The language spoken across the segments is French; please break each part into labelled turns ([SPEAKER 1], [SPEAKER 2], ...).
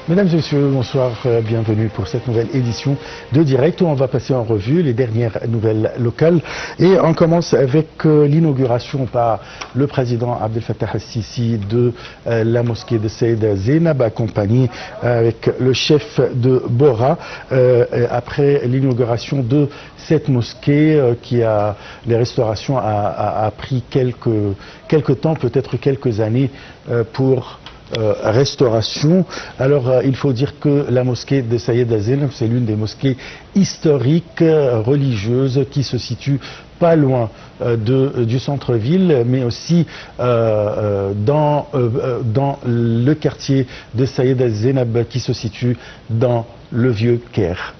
[SPEAKER 1] Mesdames et messieurs, bonsoir, bienvenue pour cette nouvelle édition de Direct où on va passer en revue les dernières nouvelles locales. Et on commence avec l'inauguration par le président Abdel Fattah al-Sisi de la mosquée de Sayyida Zainab, accompagné avec le chef de Bora. Après l'inauguration de cette mosquée, les restaurations a pris quelques temps, peut-être quelques années pour restauration. Alors il faut dire que la mosquée de Sayyida Zainab, c'est l'une des mosquées historiques religieuses qui se situe pas loin du centre-ville, mais aussi dans le quartier de Sayyida Zainab qui se situe dans le vieux Caire.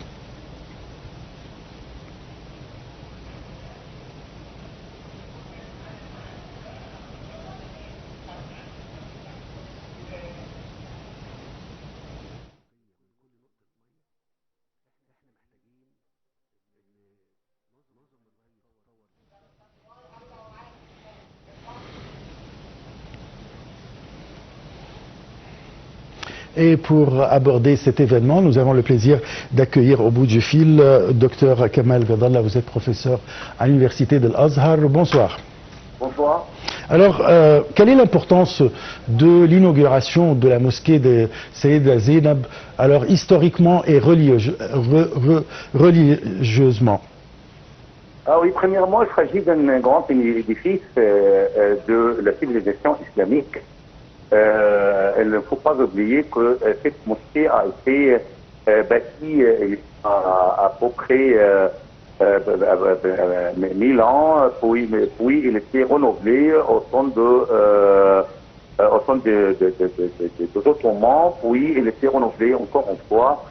[SPEAKER 1] Et pour aborder cet événement, nous avons le plaisir d'accueillir au bout du fil Dr Kamal Gadallah. Vous êtes professeur à l'université de l'Azhar. Bonsoir.
[SPEAKER 2] Bonsoir.
[SPEAKER 1] Alors, quelle est l'importance de l'inauguration de la mosquée de Sayyida Zainab, alors historiquement et religieusement?
[SPEAKER 2] Ah oui, premièrement, il s'agit d'un grand édifice de la civilisation islamique. Il ne faut pas oublier que cette mosquée a été bâtie à peu près 1000 ans, puis il était renouvelé au sein de Ottomans, puis il était renouvelé encore une fois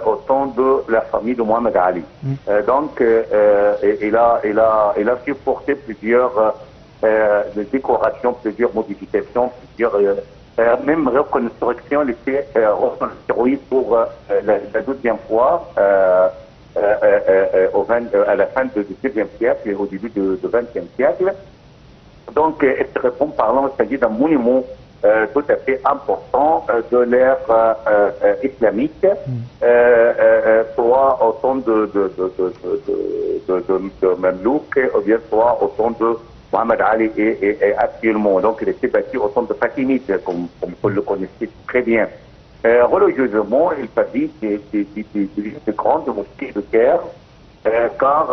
[SPEAKER 2] au sein de la famille de Mohamed Ali. Donc, il a supporté plusieurs décorations, plusieurs modifications, même reconstruction, il était reconstruit pour la 12e fois à la fin du 19e siècle et au début du 20e siècle. Donc, historiquement parlant, il s'agit d'un monument tout à fait important de l'ère islamique, soit au temps de Mamelouk, ou bien soit au temps de Mohamed Ali et actuellement. Donc, il était bâti au temps de Fatimide, comme vous le connaissez très bien. Religieusement, il s'agit de grandes mosquées de Caire, car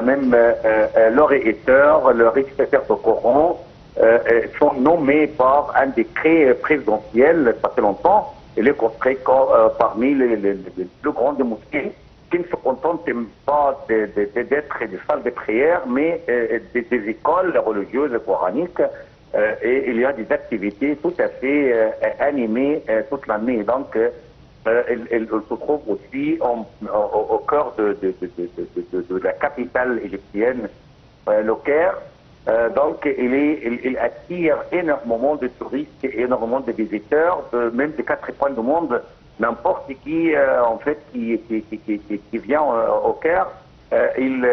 [SPEAKER 2] même leur éditeur, leur récitateur de Coran, sont nommés par un décret présidentiel, pas très longtemps. Il est construit parmi les plus grandes mosquées qui ne se contentent pas d'être des salles de prière, mais des écoles religieuses coraniques. Et il y a des activités tout à fait animées toute l'année. Donc, elle se trouve aussi au cœur de la capitale égyptienne, le Caire. Donc, il attire énormément de touristes et énormément de visiteurs, même des 4 coins du monde. N'importe qui, en fait, qui vient au Caire, il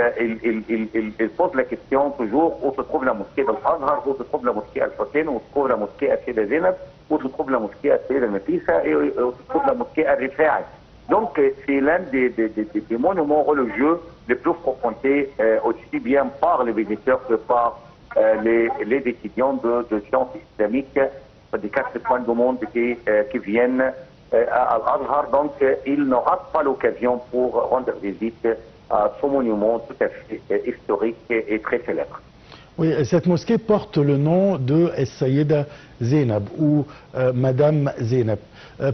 [SPEAKER 2] pose la question toujours où se trouve la mosquée de l'Azhar, où se trouve la mosquée Al-Hussein, où se trouve la mosquée Sayyida Zainab, où se trouve la mosquée Sayyida Nafisa et où se trouve la mosquée Al-Rifa'i. Donc, c'est l'un des monuments religieux les plus fréquentés, aussi bien par les visiteurs que par les étudiants de sciences islamiques des 4 coins du monde qui viennent à Al-Azhar. Donc, ils ne ratent pas l'occasion pour rendre visite à ce monument tout à fait historique et très célèbre.
[SPEAKER 1] Oui, cette mosquée porte le nom de Sayyida Zainab ou Madame Zainab.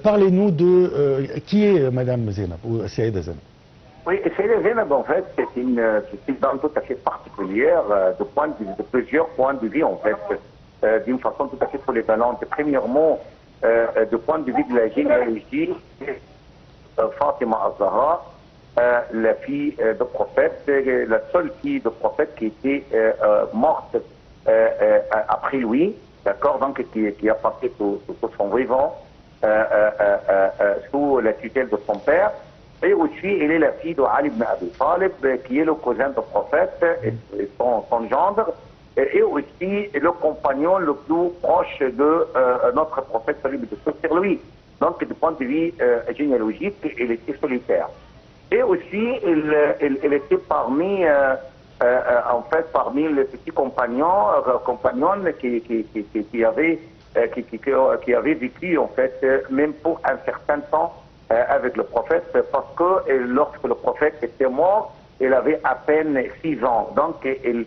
[SPEAKER 1] Parlez-nous de qui est Madame Zainab ou Sayyida Zainab.
[SPEAKER 2] Oui, Sayyida Zainab, en fait, c'est une dame tout à fait particulière de plusieurs points de vue, en fait, d'une façon tout à fait polyvalente. Premièrement, du point de vue de la généalogie, Fatima al-Zahra, la fille de prophète, la seule fille de prophète qui était morte après lui, d'accord, donc qui a passé tout son vivant sous la tutelle de son père. Et aussi, elle est la fille de Ali ibn Abi Talib, qui est le cousin du prophète et son gendre. Et aussi le compagnon le plus proche de notre prophète, celui de sur lui. Donc, du point de vue généalogique, il était solitaire. Et aussi, il était parmi, en fait, parmi les petits compagnons qui avaient vécu, en fait, même pour un certain temps avec le prophète, parce que lorsque le prophète était mort, il avait à peine 6 ans. Donc, il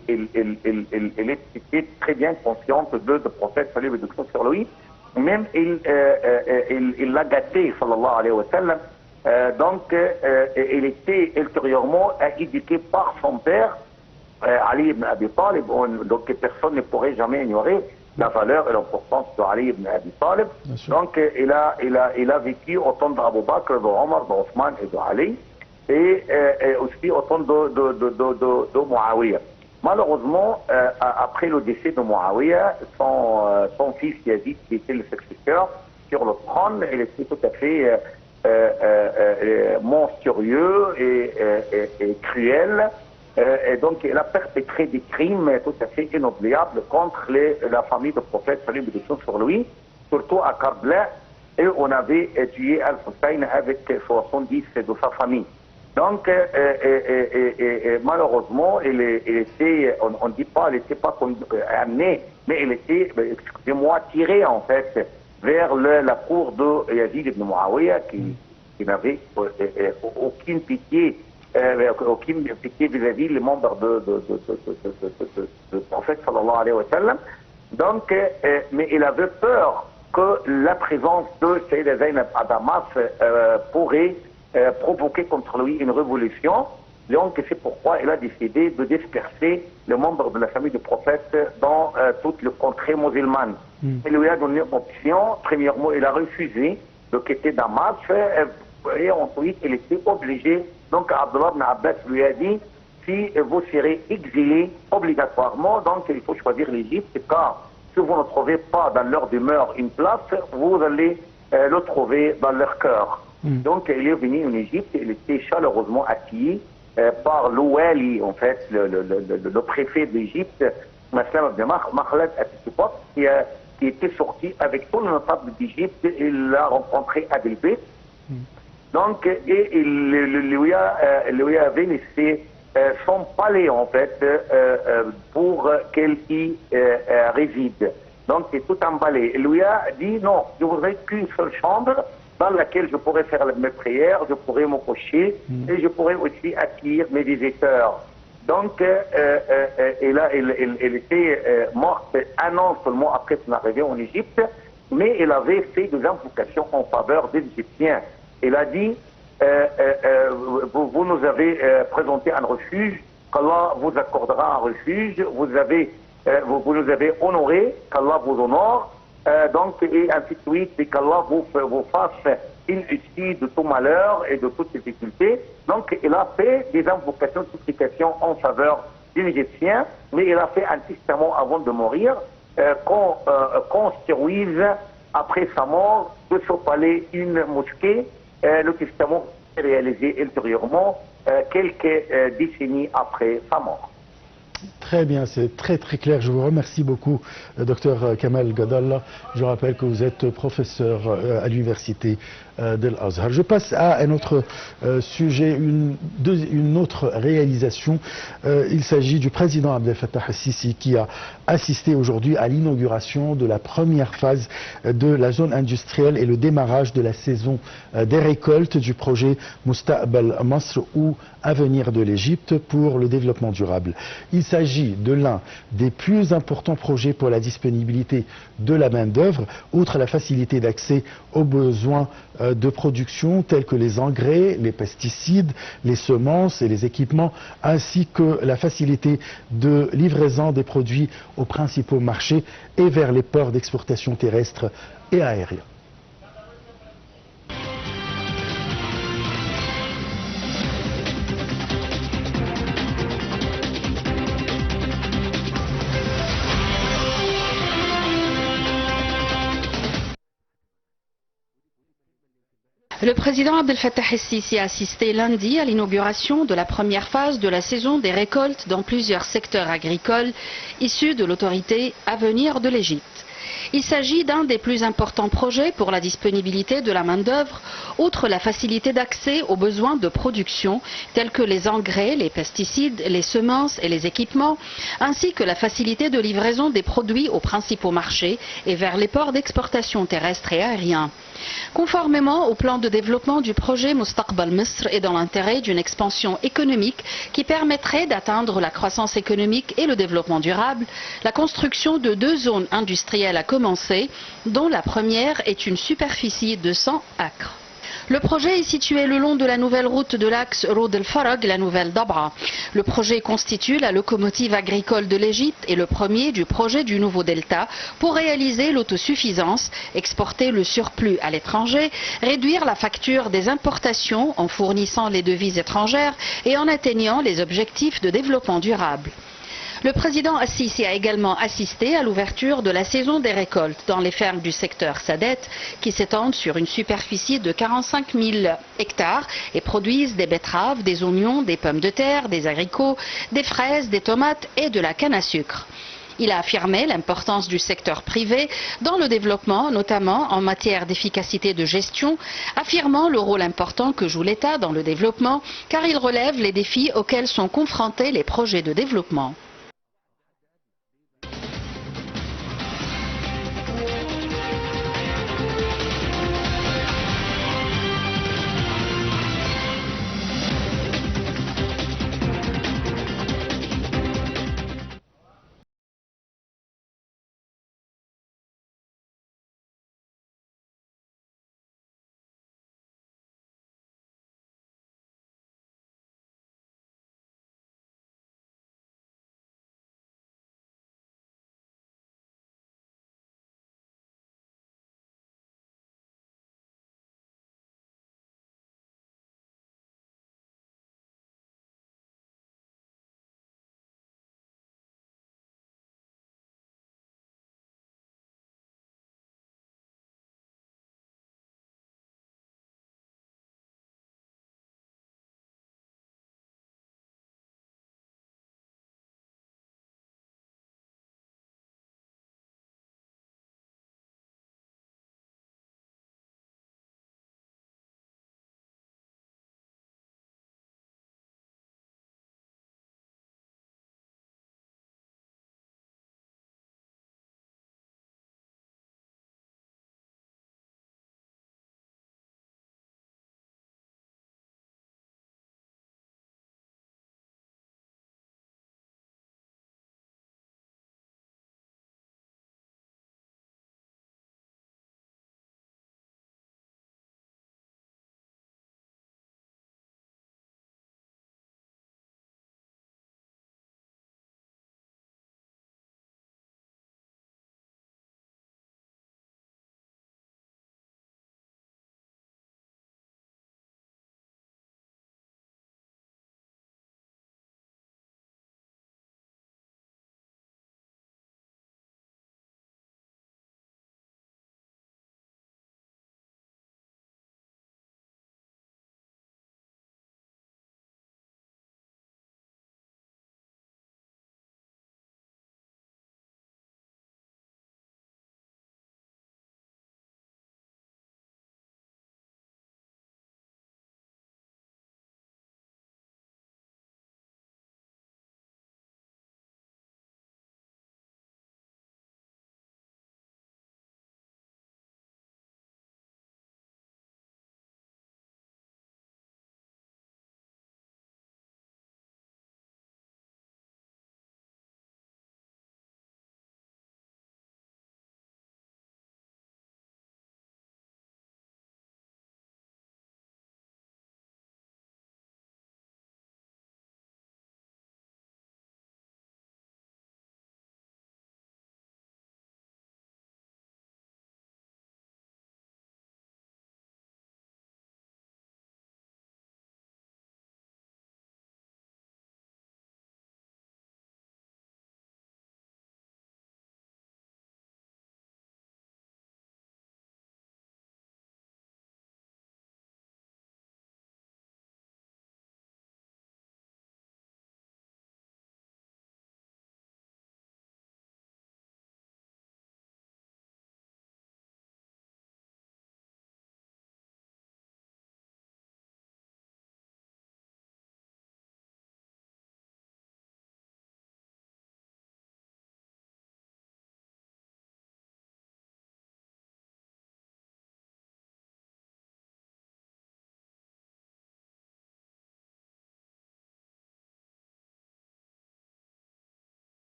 [SPEAKER 2] était très bien consciente de le prophète, salut et bénédiction sur lui. Même il l'a gâté, sallallahu alayhi wa sallam. Donc, il était ultérieurement éduqué par son père, Ali ibn Abi Talib. Donc, personne ne pourrait jamais ignorer la valeur et l'importance de Ali ibn Abi Talib. Donc, il a vécu autant d'Abu Bakr, d'Omar, d'Othman et de Ali. Et aussi autant de Muawiyah. Malheureusement, après le décès de Muawiyah, son fils Yazid, qui était le successeur sur le trône, il était tout à fait monstrueux et cruel. Et donc, il a perpétré des crimes tout à fait inoubliables contre la famille du prophète, salut et bénédiction sur lui, surtout à Karbala, et on avait tué Al-Hussein avec 70 de sa famille. Donc, malheureusement, il était, on ne dit pas, il n'était pas amené, mais il était, excusez-moi, tiré en fait vers la cour de Yazid ibn Muawiyah qui n'avait aucune pitié vis-à-vis les membres du prophète sallallahu alayhi wa sallam. Donc, mais il avait peur que la présence de Sayyida Zainab à Damas pourrait provoquer contre lui une révolution. Donc c'est pourquoi il a décidé de disperser les membres de la famille du prophète dans toutes les contrées musulmanes. Il lui a donné une option. Premièrement, il a refusé de quitter Damas et ensuite il était obligé. Donc Abdullah ibn Abbas lui a dit, si vous serez exilé obligatoirement, donc il faut choisir l'Égypte, car si vous ne trouvez pas dans leur demeure une place, vous allez le trouver dans leur cœur. Donc, il est venu en Égypte, il était chaleureusement accueilli par l'Ouali, en fait, le préfet d'Égypte, Maslam ibn Makhlad, à cette époque, qui était sorti avec tous les notables d'Égypte. Il l'a rencontré à Delbet. Donc, et il lui a laissé son palais, en fait, pour qu'elle y réside. Donc, c'est tout emballé. Il lui a dit, non, je voudrais qu'une seule chambre dans laquelle je pourrais faire mes prières, je pourrais me coucher et je pourrais aussi accueillir mes visiteurs. Donc, elle était morte un an seulement après son arrivée en Égypte, mais elle avait fait des invocations en faveur des Égyptiens. Elle a dit, vous nous avez présenté un refuge, qu'Allah vous accordera un refuge, vous nous avez honorés, qu'Allah vous honore, donc, et ainsi de suite, et qu'Allah vous fasse une issue de tout malheur et de toutes difficultés. Donc, il a fait des invocations de supplication en faveur des Égyptiens, mais il a fait un testament avant de mourir, qu'on construise après sa mort de ce palais une mosquée. Le testament est réalisé ultérieurement, quelques décennies après sa mort.
[SPEAKER 1] Très bien, c'est très clair. Je vous remercie beaucoup, Dr Kamal Gadalla. Je rappelle que vous êtes professeur à l'université de l'Azhar. Je passe à un autre sujet, une autre réalisation. Il s'agit du président Abdel Fattah al-Sisi qui a assisté aujourd'hui à l'inauguration de la première phase de la zone industrielle et le démarrage de la saison des récoltes du projet Mustaqbal Masr ou Avenir de l'Égypte pour le développement durable. Il s'agit de l'un des plus importants projets pour la disponibilité de la main-d'œuvre, outre la facilité d'accès aux besoins de production tels que les engrais, les pesticides, les semences et les équipements, ainsi que la facilité de livraison des produits aux principaux marchés et vers les ports d'exportation terrestres et aériens.
[SPEAKER 3] Le président Abdel Fattah el-Sisi a assisté lundi à l'inauguration de la première phase de la saison des récoltes dans plusieurs secteurs agricoles issus de l'autorité Avenir de l'Égypte. Il s'agit d'un des plus importants projets pour la disponibilité de la main-d'œuvre, outre la facilité d'accès aux besoins de production tels que les engrais, les pesticides, les semences et les équipements, ainsi que la facilité de livraison des produits aux principaux marchés et vers les ports d'exportation terrestres et aériens. Conformément au plan de développement du projet Mustaqbal Misr et dans l'intérêt d'une expansion économique qui permettrait d'atteindre la croissance économique et le développement durable, la construction de 2 zones industrielles a commencé, dont la première est une superficie de 100 acres. Le projet est situé le long de la nouvelle route de l'axe Roud el-Farag, la nouvelle Dabra. Le projet constitue la locomotive agricole de l'Égypte et le premier du projet du nouveau delta pour réaliser l'autosuffisance, exporter le surplus à l'étranger, réduire la facture des importations en fournissant les devises étrangères et en atteignant les objectifs de développement durable. Le président Assisi a également assisté à l'ouverture de la saison des récoltes dans les fermes du secteur Sadet qui s'étendent sur une superficie de 45 000 hectares et produisent des betteraves, des oignons, des pommes de terre, des haricots, des fraises, des tomates et de la canne à sucre. Il a affirmé l'importance du secteur privé dans le développement, notamment en matière d'efficacité de gestion, affirmant le rôle important que joue l'État dans le développement, car il relève les défis auxquels sont confrontés les projets de développement.